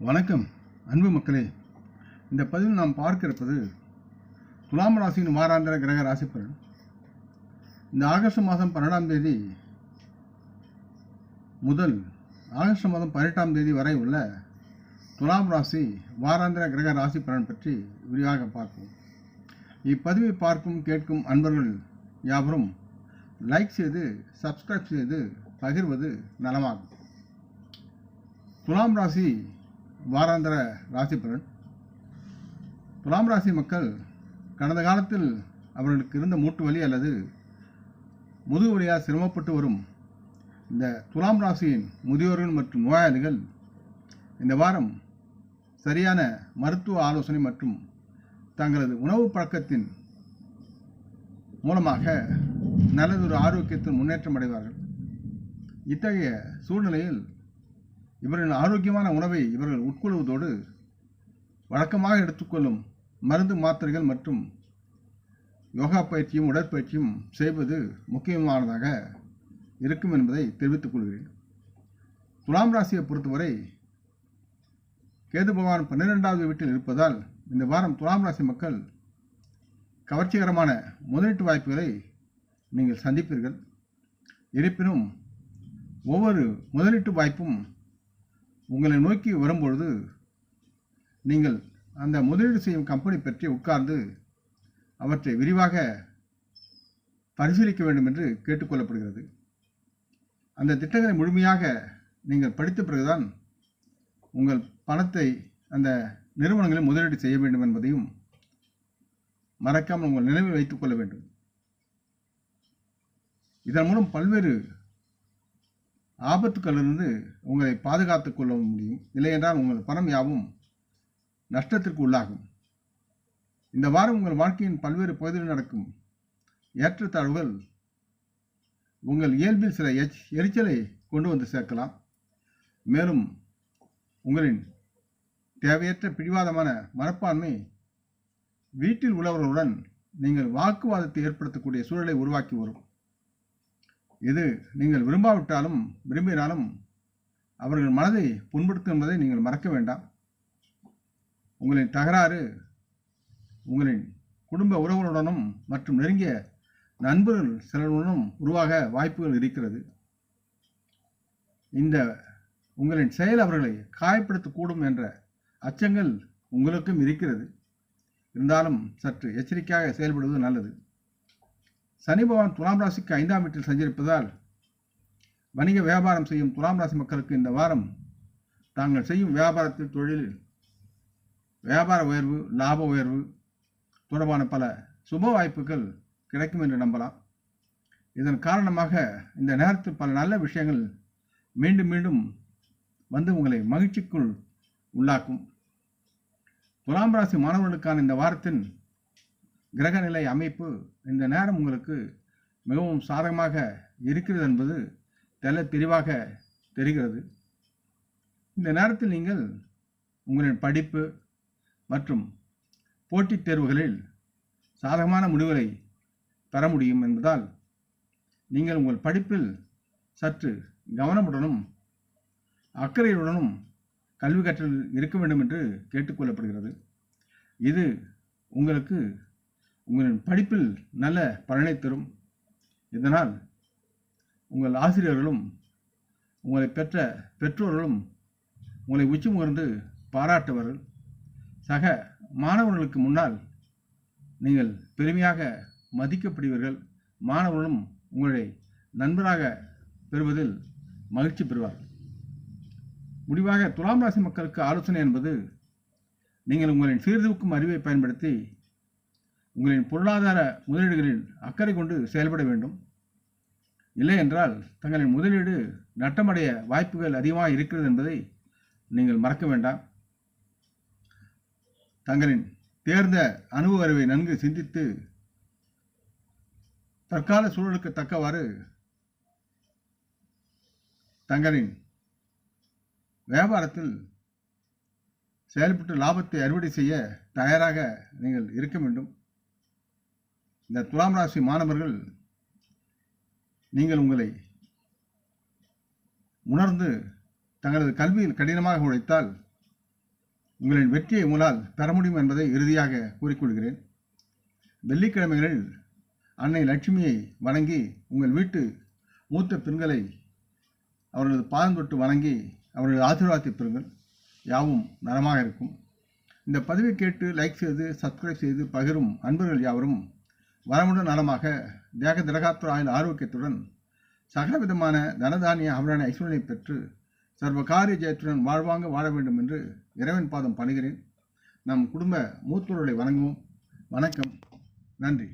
வணக்கம் அன்பு மக்களே. இந்த பதிவில் நாம் பார்க்க இருப்பது துலாம் ராசியின் வாராந்திர கிரக ராசி பலன். இந்த ஆகஸ்ட் மாதம் 12ஆம் தேதி முதல் ஆகஸ்ட் மாதம் 18ஆம் தேதி வரை உள்ள துலாம் ராசி வாராந்திர கிரக ராசி பலன் பற்றி விரிவாக பார்ப்போம். இப்பதிவை பார்க்கும் கேட்கும் அன்பர்கள் யாவரும் லைக் செய்து சப்ஸ்கிரைப் செய்து பகிர்வது நலமாகும். துலாம் ராசி வாராந்திர ராசி பலன். துலாம் ராசி மக்கள் கடந்த காலத்தில் அவர்களுக்கு இருந்த மூட்டு வலி அல்லது முதுகு வலியால் சிரமப்பட்டு வரும் இந்த துலாம் ராசியின் முதியோர்கள் மற்றும் நோயாளிகள் இந்த வாரம் சரியான மருத்துவ ஆலோசனை மற்றும் தங்களது உணவு பழக்கத்தின் மூலமாக நல்லதொரு ஆரோக்கியத்தில் முன்னேற்றம் அடைவார்கள். இத்தகைய சூழ்நிலையில் இவர்களின் ஆரோக்கியமான உணவை இவர்கள் உட்கொள்வதோடு வழக்கமாக எடுத்துக்கொள்ளும் மருந்து மாத்திரைகள் மற்றும் யோகா பயிற்சியும் உடற்பயிற்சியும் செய்வது முக்கியமானதாக இருக்கும் என்பதை தெரிவித்துக் கொள்கிறேன். துலாம் ராசியை பொறுத்தவரை கேது பகவான் 12வது வீட்டில் இருப்பதால் இந்த வாரம் துலாம் ராசி மக்கள் கவர்ச்சிகரமான முதலீட்டு வாய்ப்புகளை நீங்கள் சந்திப்பீர்கள். இருப்பினும் ஒவ்வொரு முதலீட்டு வாய்ப்பும் உங்களை நோக்கி வரும்பொழுது நீங்கள் அந்த முதலீடு செய்யும் கம்பெனி பற்றி உட்கார்ந்து அவற்றை விரிவாக பரிசீலிக்க வேண்டும் என்று கேட்டுக்கொள்ளப்படுகிறது. அந்த திட்டங்களை முழுமையாக நீங்கள் படித்த பிறகுதான் உங்கள் பணத்தை அந்த நிறுவனங்களில் முதலீடு செய்ய வேண்டும் என்பதையும் மறக்காமல் உங்கள் நினைவில் வைத்துக் கொள்ள வேண்டும். இதன் மூலம் பல்வேறு ஆபத்துக்களிலிருந்து உங்களை பாதுகாத்துக் கொள்ள முடியும். இல்லையென்றால் உங்கள் பணம் யாவும் நஷ்டத்திற்கு உள்ளாகும். இந்த வாரம் உங்கள் வாழ்க்கையின் பல்வேறு பகுதிகளில் நடக்கும் ஏற்றத்தாழ்வுகள் உங்கள் இயல்பில் சில எரிச்சலை கொண்டு வந்து சேர்க்கலாம். மேலும் உங்களின் தேவையற்ற பிடிவாதமான மனப்பான்மை வீட்டில் உள்ளவர்களுடன் நீங்கள் வாக்குவாதத்தை ஏற்படுத்தக்கூடிய சூழலை உருவாக்கி வரும். இது நீங்கள் விரும்பாவிட்டாலும் விரும்பினாலும் அவர்கள் மனதை புண்படுத்தும் என்பதை நீங்கள் மறக்க வேண்டாம். உங்களின் தகராறு உங்களின் குடும்ப உறவுகளுடனும் மற்றும் நெருங்கிய நண்பர்கள் சிலருடனும் உருவாக வாய்ப்புகள் இருக்கிறது. இந்த உங்களின் செயல் அவர்களை காயப்படுத்தக்கூடும் என்ற அச்சங்கள் உங்களுக்கும் இருக்கிறது. இருந்தாலும் சற்று எச்சரிக்கையாக செயல்படுவது நல்லது. சனி பகவான் துலாம் ராசிக்கு 5ஆம் வீட்டில் சஞ்சரிப்பதால் வணிக வியாபாரம் செய்யும் துலாம் ராசி மக்களுக்கு இந்த வாரம் தாங்கள் செய்யும் வியாபாரத்தில் தொழிலில் வியாபார உயர்வு லாப உயர்வு தொடர்பான பல சுப வாய்ப்புகள் கிடைக்கும் என்று நம்பலாம். இதன் காரணமாக இந்த நேரத்தில் பல நல்ல விஷயங்கள் மீண்டும் மீண்டும் வந்து உங்களை மகிழ்ச்சிக்குள் உள்ளாக்கும். துலாம் ராசி மாணவர்களுக்கான இந்த வாரத்தின் கிரகநிலை அமைப்பு இந்த நேரம் உங்களுக்கு மிகவும் சாதகமாக இருக்கிறது என்பது தெளிவாக தெரிகிறது. இந்த நேரத்தில் நீங்கள் உங்களின் படிப்பு மற்றும் போட்டித் தேர்வுகளில் சாதகமான முடிவுகளை பெற முடியும் என்பதால் நீங்கள் உங்கள் படிப்பில் சற்று கவனமுடனும் அக்கறையுடனும் கல்வி கற்றல் இருக்க வேண்டும் என்று கேட்டுக்கொள்ளப்படுகிறது. இது உங்களுக்கு உங்களின் படிப்பில் நல்ல பலனை தரும். இதனால் உங்கள் ஆசிரியர்களும் உங்களை பெற்ற பெற்றோர்களும் உங்களை உச்சி முகர்ந்து பாராட்டுவார்கள். சக மாணவர்களுக்கு முன்னால் நீங்கள் பெருமையாக மதிக்கப்படுவீர்கள். மாணவர்களும் உங்களை நண்பராக பெறுவதில் மகிழ்ச்சி பெறுவார்கள். முடிவாக துலாம் ராசி மக்களுக்கு ஆலோசனை என்பது நீங்கள் உங்களின் சீர்தூக்கும் அறிவை பயன்படுத்தி உங்களின் பொருளாதார முதலீடுகளில் அக்கறை கொண்டு செயல்பட வேண்டும். இல்லை என்றால் தங்களின் முதலீடு நட்டமடைய வாய்ப்புகள் அதிகமாக இருக்கிறது என்பதை நீங்கள் மறக்க வேண்டாம். தங்களின் தேர்ந்த அனுபவ அறிவை நன்கு சிந்தித்து தற்கால சூழலுக்கு தக்கவாறு தங்களின் வியாபாரத்தில் செயல்பட்டு லாபத்தை அறுவடை செய்ய தயாராக நீங்கள் இருக்க வேண்டும். இந்த துலாம் ராசி மாணவர்கள் நீங்கள் உங்களை உணர்ந்து தங்களது கல்வியில் கடினமாக உழைத்தால் உங்களின் வெற்றியை உங்களால் பெற முடியும் என்பதை இறுதியாக கூறிக்கொள்கிறேன். வெள்ளிக்கிழமைகளில் அன்னை லட்சுமியை வணங்கி உங்கள் வீட்டு மூத்த பெண்களை அவர்களது பாதம் தொட்டு வணங்கி அவர்களது ஆசீர்வாதத்தை பெறுங்கள். யாவும் நலமாக இருக்கும். இந்த பதிவை கேட்டு லைக் செய்து சப்ஸ்கிரைப் செய்து பகிரும் அன்பர்கள் யாவரும் வரமுடன் நலமாக தேக திரகாத்துர ஆயுள் ஆரோக்கியத்துடன் சகலவிதமான தனதானிய அவரான ஐஸ்வர்யை பெற்று சர்வகாரிய ஜெயத்துடன் வாழ்வாங்க வாழ வேண்டும் என்று இறைவன் பாதம் பணிகிறேன். நம் குடும்ப மூத்தோர்களை வணங்குவோம். வணக்கம். நன்றி.